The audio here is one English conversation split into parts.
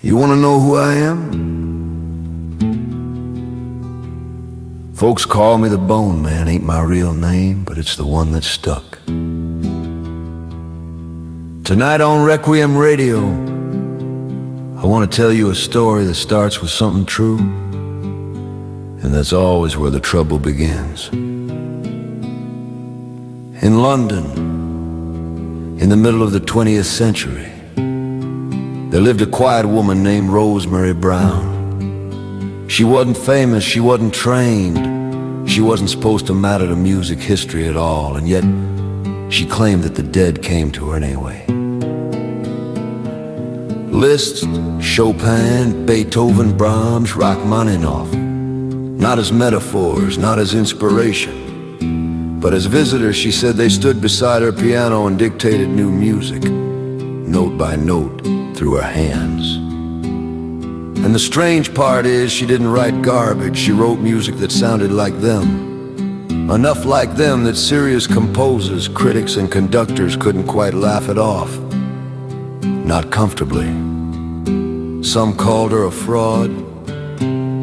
You wanna know who I am? Folks call me the Bone Man, ain't my real name, but it's the one that stuck. Tonight on Requiem Radio, I want to tell you a story that starts with something true, and that's always where the trouble begins. In London, in the middle of the 20th century, there lived a quiet woman named Rosemary Brown. She wasn't famous, she wasn't trained, she wasn't supposed to matter to music history at all, and yet she claimed that the dead came to her anyway. Liszt, Chopin, Beethoven, Brahms, Rachmaninoff, not as metaphors, not as inspiration, but as visitors. She said they stood beside her piano and dictated new music, note by note, through her hands. And the strange part is she didn't write garbage. She wrote music that sounded like them, enough like them that serious composers, critics, and conductors couldn't quite laugh it off. Not comfortably. Some called her a fraud,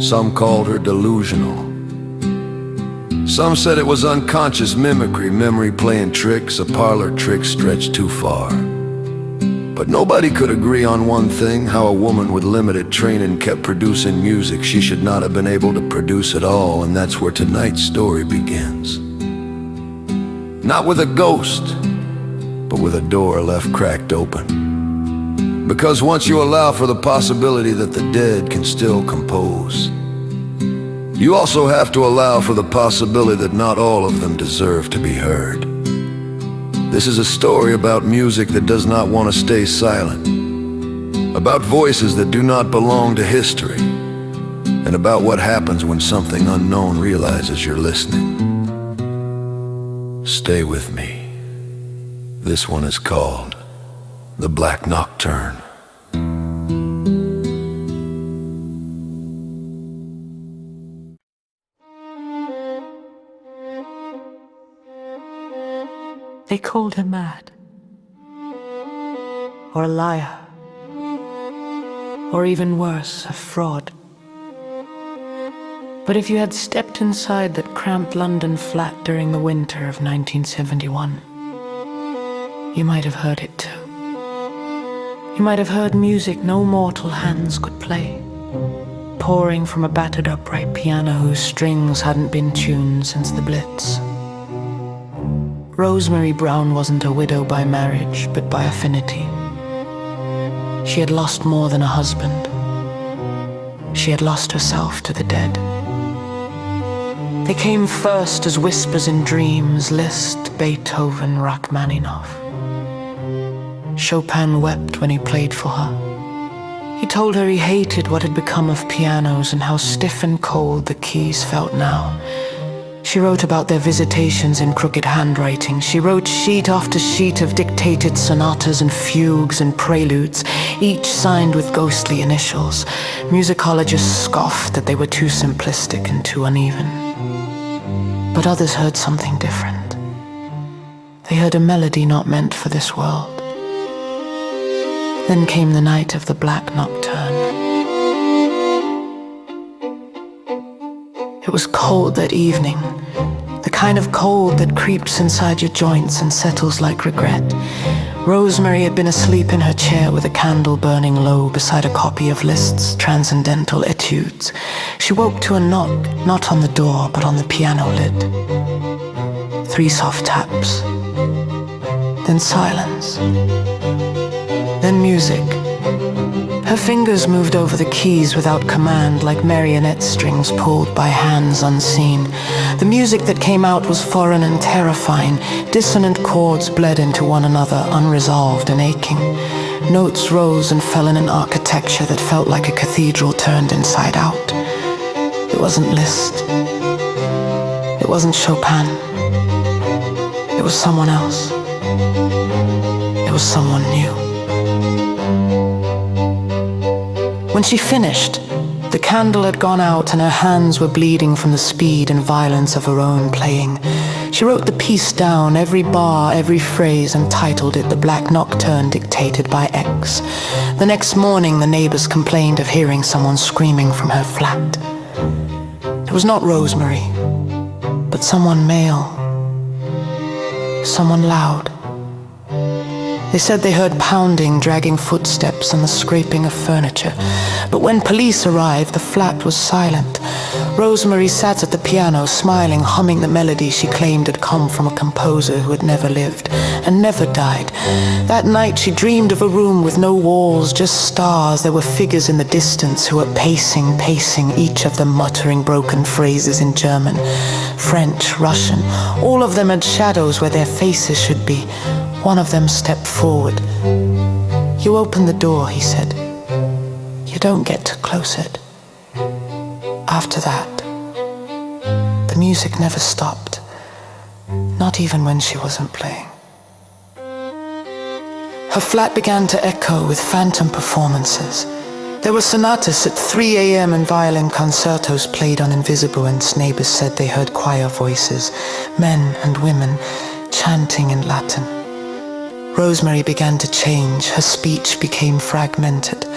some called her delusional. Some said it was unconscious mimicry, memory playing tricks, a parlor trick stretched too far. But nobody could agree on one thing: how a woman with limited training kept producing music she should not have been able to produce at all. And that's where tonight's story begins. Not with a ghost, but with a door left cracked open. Because once you allow for the possibility that the dead can still compose, you also have to allow for the possibility that not all of them deserve to be heard. This is a story about music that does not want to stay silent, about voices that do not belong to history, and about what happens when something unknown realizes you're listening. Stay with me. This one is called The Black Nocturne. They called her mad, or a liar, or even worse, a fraud. But if you had stepped inside that cramped London flat during the winter of 1971, you might have heard it too. You might have heard music no mortal hands could play, pouring from a battered upright piano whose strings hadn't been tuned since the Blitz. Rosemary Brown wasn't a widow by marriage, but by affinity. She had lost more than a husband. She had lost herself to the dead. They came first as whispers in dreams: Liszt, Beethoven, Rachmaninoff. Chopin wept when he played for her. He told her he hated what had become of pianos and how stiff and cold the keys felt now. She wrote about their visitations in crooked handwriting. She wrote sheet after sheet of dictated sonatas and fugues and preludes, each signed with ghostly initials. Musicologists scoffed that they were too simplistic and too uneven. But others heard something different. They heard a melody not meant for this world. Then came the night of the Black Nocturne. It was cold that evening, the kind of cold that creeps inside your joints and settles like regret. Rosemary had been asleep in her chair with a candle burning low beside a copy of Liszt's Transcendental Etudes. She woke to a knock, not on the door, but on the piano lid. 3 soft taps, then silence, then music. Her fingers moved over the keys without command, like marionette strings pulled by hands unseen. The music that came out was foreign and terrifying. Dissonant chords bled into one another, unresolved and aching. Notes rose and fell in an architecture that felt like a cathedral turned inside out. It wasn't Liszt. It wasn't Chopin. It was someone else. It was someone new. When she finished, the candle had gone out and her hands were bleeding from the speed and violence of her own playing. She wrote the piece down, every bar, every phrase, and titled it The Black Nocturne Dictated by X. The next morning, the neighbors complained of hearing someone screaming from her flat. It was not Rosemary, but someone male, someone loud. They said they heard pounding, dragging footsteps, and the scraping of furniture. But when police arrived, the flat was silent. Rosemary sat at the piano, smiling, humming the melody she claimed had come from a composer who had never lived and never died. That night she dreamed of a room with no walls, just stars. There were figures in the distance who were pacing, each of them muttering broken phrases in German, French, Russian. All of them had shadows where their faces should be. One of them stepped forward. "You open the door," he said. "You don't get to close it." After that, the music never stopped, not even when she wasn't playing. Her flat began to echo with phantom performances. There were sonatas at 3 a.m. and violin concertos played on invisible ends. Neighbors said they heard choir voices, men and women, chanting in Latin. Rosemary began to change. Her speech became fragmented.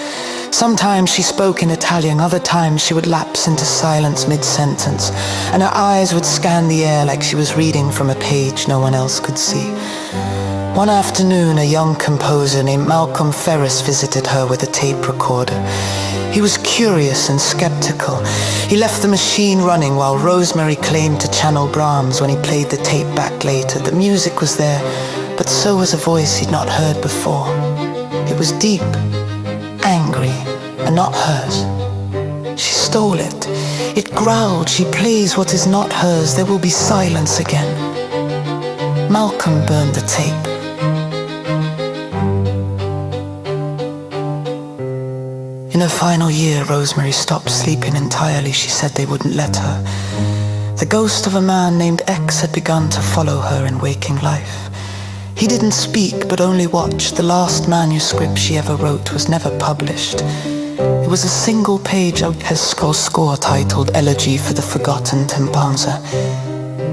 Sometimes she spoke in Italian, other times she would lapse into silence mid-sentence, and her eyes would scan the air like she was reading from a page no one else could see. One afternoon, a young composer named Malcolm Ferris visited her with a tape recorder. He was curious and skeptical. He left the machine running while Rosemary claimed to channel Brahms when he played the tape back later. The music was there, but so was a voice he'd not heard before. It was deep, angry, and not hers. She stole it. It growled, "She plays what is not hers. There will be silence again." Malcolm burned the tape. In her final year, Rosemary stopped sleeping entirely. She said they wouldn't let her. The ghost of a man named X had begun to follow her in waking life. He didn't speak, but only watched. The last manuscript she ever wrote was never published. It was a single-page orchestral score titled Elegy for the Forgotten Timpanzer.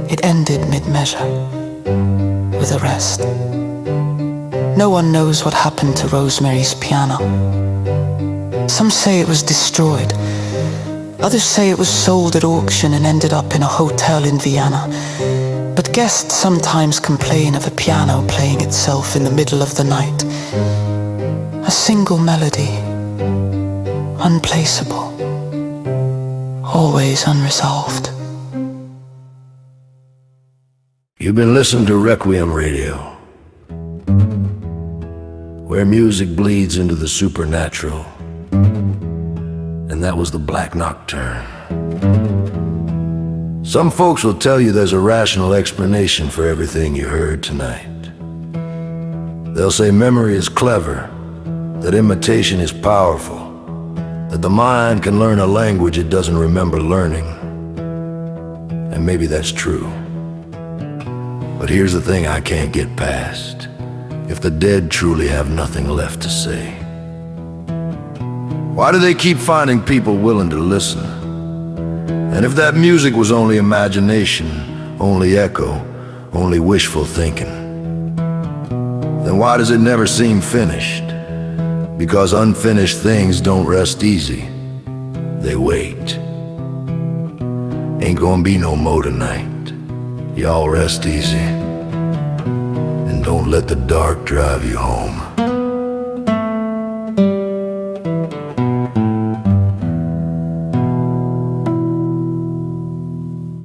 It ended mid-measure, with a rest. No one knows what happened to Rosemary's piano. Some say it was destroyed. Others say it was sold at auction and ended up in a hotel in Vienna. But guests sometimes complain of a piano playing itself in the middle of the night. A single melody, unplaceable, always unresolved. You've been listening to Requiem Radio, where music bleeds into the supernatural. And that was the Black Nocturne. Some folks will tell you there's a rational explanation for everything you heard tonight. They'll say memory is clever, that imitation is powerful, that the mind can learn a language it doesn't remember learning. And maybe that's true. But here's the thing I can't get past. If the dead truly have nothing left to say, why do they keep finding people willing to listen? And if that music was only imagination, only echo, only wishful thinking, then why does it never seem finished? Because unfinished things don't rest easy. They wait. Ain't gonna be no more tonight. Y'all rest easy. And don't let the dark drive you home.